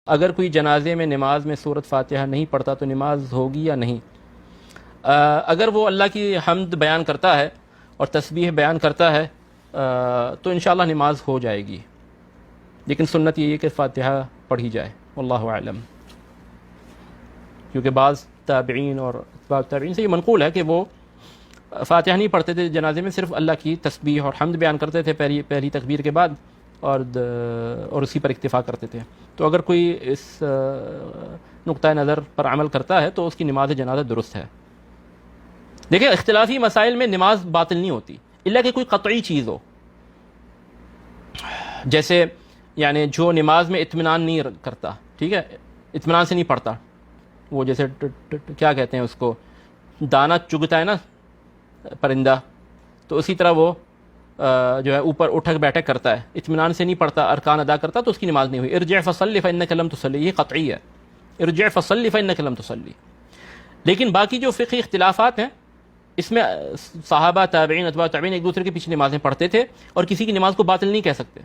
اگر کوئی جنازے میں نماز میں سورۃ فاتحہ نہیں پڑھتا تو نماز ہوگی یا نہیں؟ اگر وہ اللہ کی حمد بیان کرتا ہے اور تسبیح بیان کرتا ہے تو انشاءاللہ نماز ہو جائے گی، لیکن سنت یہ ہے کہ فاتحہ پڑھی جائے، واللہ اعلم۔ کیونکہ بعض تابعین اور اتباع تابعین سے یہ منقول ہے کہ وہ فاتحہ نہیں پڑھتے تھے جنازے میں، صرف اللہ کی تسبیح اور حمد بیان کرتے تھے پہلی تکبیر کے بعد، اور اسی پر اکتفا کرتے تھے۔ تو اگر کوئی اس نقطہ نظر پر عمل کرتا ہے تو اس کی نماز جنازہ درست ہے۔ دیکھیں، اختلافی مسائل میں نماز باطل نہیں ہوتی الا کہ کوئی قطعی چیز ہو، جیسے یعنی جو نماز میں اطمینان نہیں کرتا، ٹھیک ہے، اطمینان سے نہیں پڑھتا، وہ جیسے کیا کہتے ہیں اس کو، دانہ چگتا ہے نا پرندہ، تو اسی طرح وہ جو ہے اوپر اٹھک بیٹھک کرتا ہے، اطمینان سے نہیں پڑھتا، ارکان ادا کرتا، تو اس کی نماز نہیں ہوئی۔ ارجع فصلی فانک لم تصلی، یہ قطعی ہے، ارجع فصلی فانک لم تصلی۔ لیکن باقی جو فقہی اختلافات ہیں اس میں صحابہ، تابعین، اتباع تابعین ایک دوسرے کے پیچھے نمازیں پڑھتے تھے، اور کسی کی نماز کو باطل نہیں کہہ سکتے،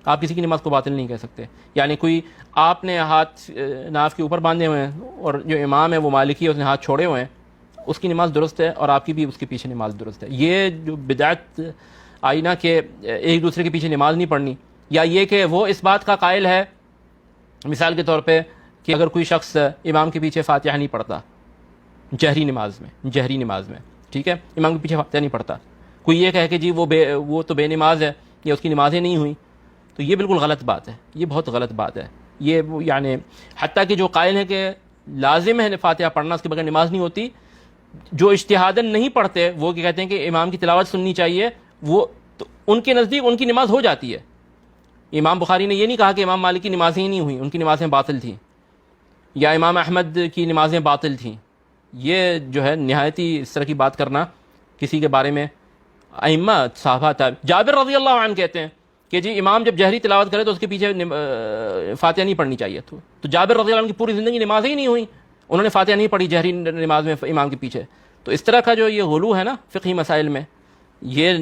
آپ کسی کی نماز کو باطل نہیں کہہ سکتے۔ یعنی کوئی آپ نے ہاتھ ناف کے اوپر باندھے ہوئے ہیں اور جو امام ہے وہ مالکی ہے، اس نے ہاتھ چھوڑے ہوئے ہیں، اس کی نماز درست ہے اور آپ کی بھی اس کے پیچھے نماز درست ہے۔ یہ جو بدعت آئی نا کہ ایک دوسرے کے پیچھے نماز نہیں پڑھنی، یا یہ کہ وہ اس بات کا قائل ہے مثال کے طور پہ کہ اگر کوئی شخص امام کے پیچھے فاتحہ نہیں پڑھتا جہری نماز میں، ٹھیک ہے، امام کے پیچھے فاتحہ نہیں پڑھتا، کوئی یہ کہے کہ جی وہ تو بے نماز ہے یا اس کی نمازیں نہیں ہوئیں، تو یہ بالکل غلط بات ہے، یہ بہت غلط بات ہے۔ یہ یعنی حتیٰ کہ جو قائل ہیں کہ لازم ہے فاتحہ پڑھنا، اس کے بغیر نماز نہیں ہوتی، جو اجتہاداً نہیں پڑھتے وہ کہتے ہیں کہ امام کی تلاوت سننی چاہیے، وہ تو ان کے نزدیک ان کی نماز ہو جاتی ہے۔ امام بخاری نے یہ نہیں کہا کہ امام مالک کی نمازیں ہی نہیں ہوئیں، ان کی نمازیں باطل تھیں، یا امام احمد کی نمازیں باطل تھیں۔ یہ جو ہے نہایت ہی اس طرح کی بات کرنا کسی کے بارے میں، ائمہ صحابہ جابر رضی اللہ عنہ کہتے ہیں کہ جی امام جب جہری تلاوت کرے تو اس کے پیچھے فاتحہ نہیں پڑھنی چاہیے، تو جابر رضی اللہ عنہ کی پوری زندگی نمازیں ہی نہیں ہوئیں، انہوں نے فاتحہ نہیں پڑھی جہری نماز میں امام کے پیچھے۔ تو اس طرح کا جو یہ غلو ہے نا فقہی مسائل میں، یہ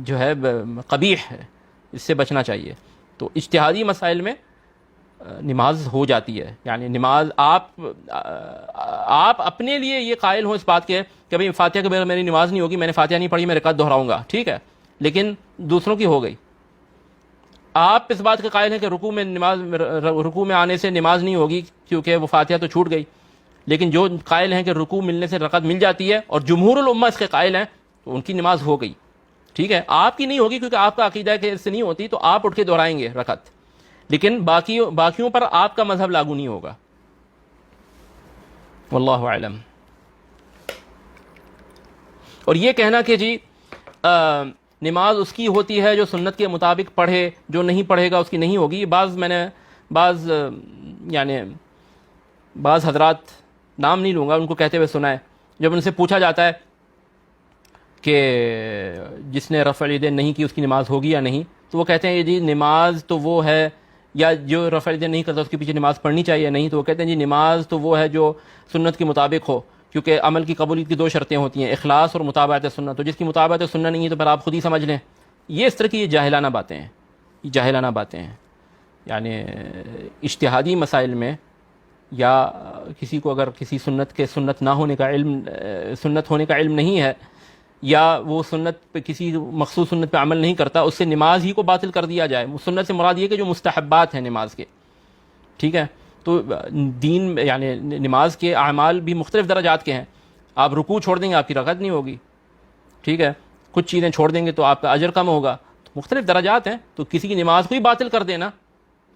جو ہے قبیح ہے، اس سے بچنا چاہیے۔ تو اجتہادی مسائل میں نماز ہو جاتی ہے، یعنی نماز آپ اپنے لیے یہ قائل ہوں اس بات کے کہ بھئی فاتحہ کے بغیر میری نماز نہیں ہوگی، میں نے فاتحہ نہیں پڑھی، میں رکعت دہراؤں گا، ٹھیک ہے، لیکن دوسروں کی ہو گئی۔ آپ اس بات کے قائل ہیں کہ رکوع میں آنے سے نماز نہیں ہوگی کیونکہ وہ فاتحہ تو چھوٹ گئی، لیکن جو قائل ہیں کہ رکوع ملنے سے رکعت مل جاتی ہے اور جمہور الامہ اس کے قائل ہیں، تو ان کی نماز ہو گئی، ٹھیک ہے۔ آپ کی نہیں ہوگی کیونکہ آپ کا عقیدہ ہے کہ اس سے نہیں ہوتی، تو آپ اٹھ کے دہرائیں گے رکعت، لیکن باقیوں پر آپ کا مذہب لاگو نہیں ہوگا، واللہ اعلم۔ اور یہ کہنا کہ جی نماز اس کی ہوتی ہے جو سنت کے مطابق پڑھے، جو نہیں پڑھے گا اس کی نہیں ہوگی، میں نے بعض حضرات، نام نہیں لوں گا، ان کو کہتے ہوئے سنا ہے، جب ان سے پوچھا جاتا ہے کہ جس نے رفع الیدین نہیں کی اس کی نماز ہوگی یا نہیں، تو وہ کہتے ہیں یہ جی نماز تو وہ ہے، یا جو رفع الیدین نہیں کرتا اس کے پیچھے نماز پڑھنی چاہیے نہیں، تو وہ کہتے ہیں جی نماز تو وہ ہے جو سنت کے مطابق ہو، کیونکہ عمل کی قبولیت کی 2 شرطیں ہوتی ہیں، اخلاص اور متابعت سنت، تو جس کی متابعت سنت نہیں ہے تو پھر آپ خود ہی سمجھ لیں۔ یہ اس طرح کی یہ جاہلانہ باتیں ہیں، یعنی اجتہادی مسائل میں، یا کسی کو اگر کسی سنت ہونے کا علم نہیں ہے، یا وہ سنت پہ کسی مخصوص سنت پہ عمل نہیں کرتا، اس سے نماز ہی کو باطل کر دیا جائے۔ سنت سے مراد یہ کہ جو مستحبات ہیں نماز کے، ٹھیک ہے، تو دین یعنی نماز کے اعمال بھی مختلف درجات کے ہیں، آپ رکوع چھوڑ دیں گے آپ کی رکعت نہیں ہوگی، ٹھیک ہے، کچھ چیزیں چھوڑ دیں گے تو آپ کا اجر کم ہوگا، تو مختلف درجات ہیں، تو کسی کی نماز کو ہی باطل کر دینا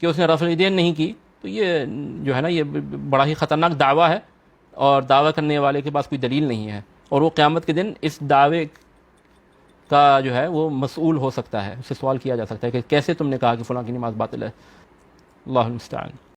کہ اس نے رفع الیدین نہیں کی، تو یہ جو ہے نا یہ بڑا ہی خطرناک دعویٰ ہے، اور دعویٰ کرنے والے کے پاس کوئی دلیل نہیں ہے، اور وہ قیامت کے دن اس دعوے کا جو ہے وہ مسئول ہو سکتا ہے، اس سے سوال کیا جا سکتا ہے کہ کیسے تم نے کہا کہ فلاں کی نماز باطل ہے۔ اللہ المستعان۔